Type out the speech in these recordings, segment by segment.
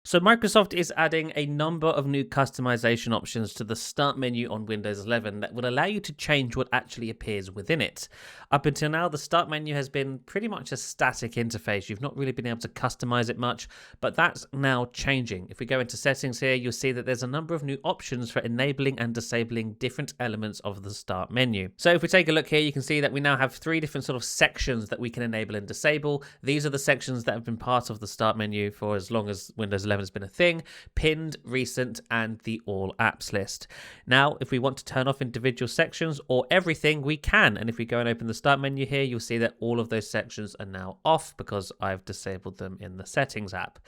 So Microsoft is adding a number of new customization options to the Start menu on Windows 11 that will allow you to change what actually appears within it. Up until now, the Start menu has been pretty much a static interface. You've not really been able to customize it much, but that's now changing. If we go into settings here, you'll see that there's a number of new options for enabling and disabling different elements of the Start menu. So if we take a look here, you can see that we now have three different sort of sections that we can enable and disable. These are the sections that have been part of the Start menu for as long as Windows 11 has been a thing: pinned, recent, and the all apps list. Now, if we want to turn off individual sections or everything, we can. And if we go and open the Start menu here, you'll see that all of those sections are now off because I've disabled them in the settings app.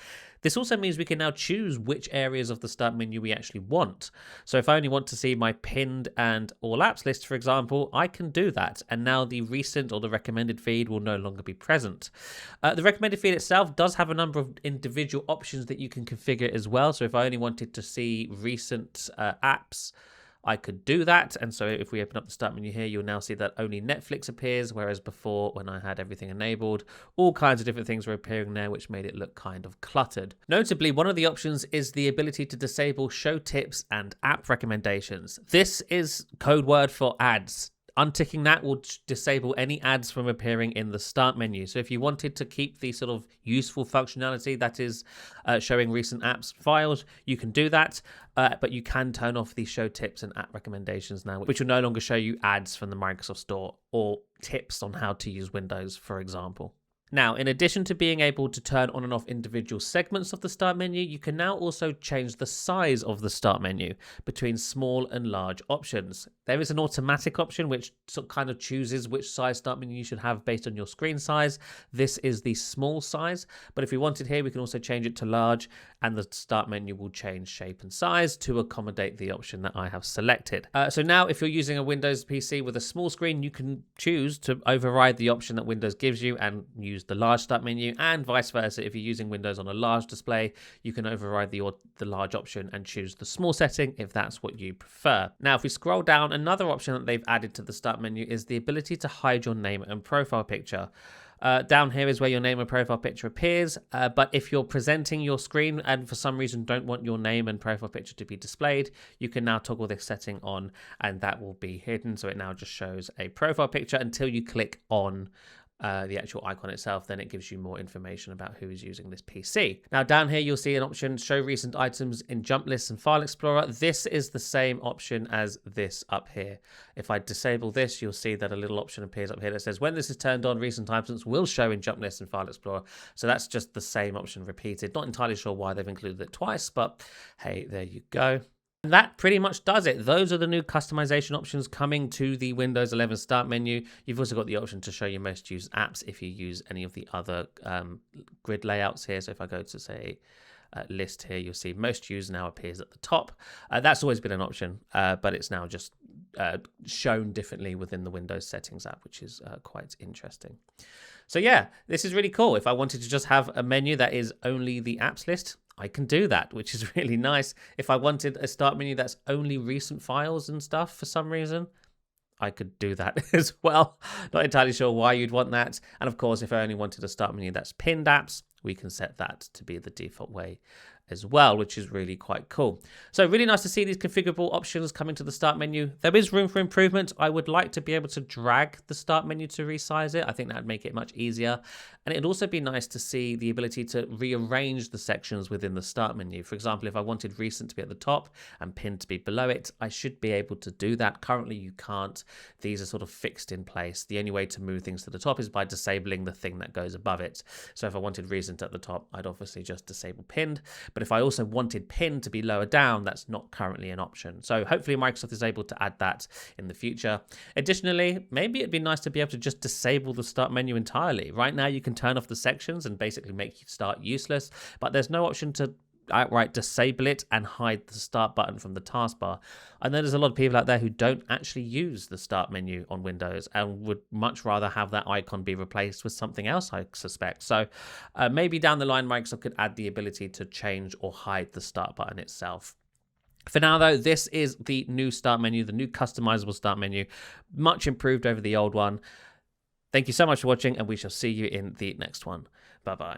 This also means we can now choose which areas of the Start menu we actually want. So if I only want to see my pinned and all apps list, for example, I can do that. And now the recent or the recommended feed will no longer be present. The recommended feed itself does have a number of individual options that you can configure as well. So if I only wanted to see recent apps, I could do that. And so if we open up the Start menu here, you'll now see that only Netflix appears, whereas before, when I had everything enabled, all kinds of different things were appearing there, which made it look kind of cluttered. Notably, one of the options is the ability to disable show tips and app recommendations. This is code word for ads. Unticking that will disable any ads from appearing in the Start menu. So if you wanted to keep the sort of useful functionality that is showing recent apps files, you can do that. But you can turn off the show tips and app recommendations now, which will no longer show you ads from the Microsoft Store or tips on how to use Windows, for example. Now, in addition to being able to turn on and off individual segments of the Start menu, you can now also change the size of the Start menu between small and large options. There is an automatic option which kind of chooses which size Start menu you should have based on your screen size. This is the small size, but if we wanted here, we can also change it to large, and the Start menu will change shape and size to accommodate the option that I have selected. So now, if you're using a Windows PC with a small screen, you can choose to override the option that Windows gives you and use the large Start menu, and vice versa. If you're using Windows on a large display, you can override the large option and choose the small setting if that's what you prefer. Now, if we scroll down, another option that they've added to the Start menu is the ability to hide your name and profile picture. Down here is where your name and profile picture appears, but if you're presenting your screen and for some reason don't want your name and profile picture to be displayed, you can now toggle this setting on and that will be hidden. So it now just shows a profile picture until you click on the actual icon itself. Then it gives you more information about who is using this PC. Now down here you'll see an option, show recent items in jump lists and file explorer. This is the same option as this up here. If I disable this, you'll see that a little option appears up here that says when this is turned on, recent items will show in jump lists and file explorer. So that's just the same option repeated. Not entirely sure why they've included it twice, but hey, there you go. And that pretty much does it. Those are the new customization options coming to the Windows 11 Start menu. You've also got the option to show your most used apps if you use any of the other grid layouts here. So if I go to, say, list here, you'll see most used now appears at the top. That's always been an option, but it's now just shown differently within the Windows settings app, which is quite interesting. So yeah, this is really cool. If I wanted to just have a menu that is only the apps list, I can do that, which is really nice. If I wanted a Start menu that's only recent files and stuff for some reason, I could do that as well. Not entirely sure why you'd want that. And of course, if I only wanted a Start menu that's pinned apps, we can set that to be the default way as well, which is really quite cool. So really nice to see these configurable options coming to the Start menu. There is room for improvement. I would like to be able to drag the Start menu to resize it. I think that would make it much easier. And it'd also be nice to see the ability to rearrange the sections within the Start menu. For example, if I wanted recent to be at the top and pinned to be below it, I should be able to do that. Currently, you can't. These are sort of fixed in place. The only way to move things to the top is by disabling the thing that goes above it. So if I wanted recent at the top, I'd obviously just disable pinned. But if I also wanted pinned to be lower down, that's not currently an option. So hopefully Microsoft is able to add that in the future. Additionally, maybe it'd be nice to be able to just disable the Start menu entirely. Right now, you can turn off the sections and basically make Start useless, but there's no option to outright disable it and hide the Start button from the taskbar. I know there's a lot of people out there who don't actually use the Start menu on Windows and would much rather have that icon be replaced with something else, I suspect. So maybe down the line, Microsoft could add the ability to change or hide the Start button itself. For now, though, this is the new Start menu, the new customizable Start menu, much improved over the old one. Thank you so much for watching, and we shall see you in the next one. Bye-bye.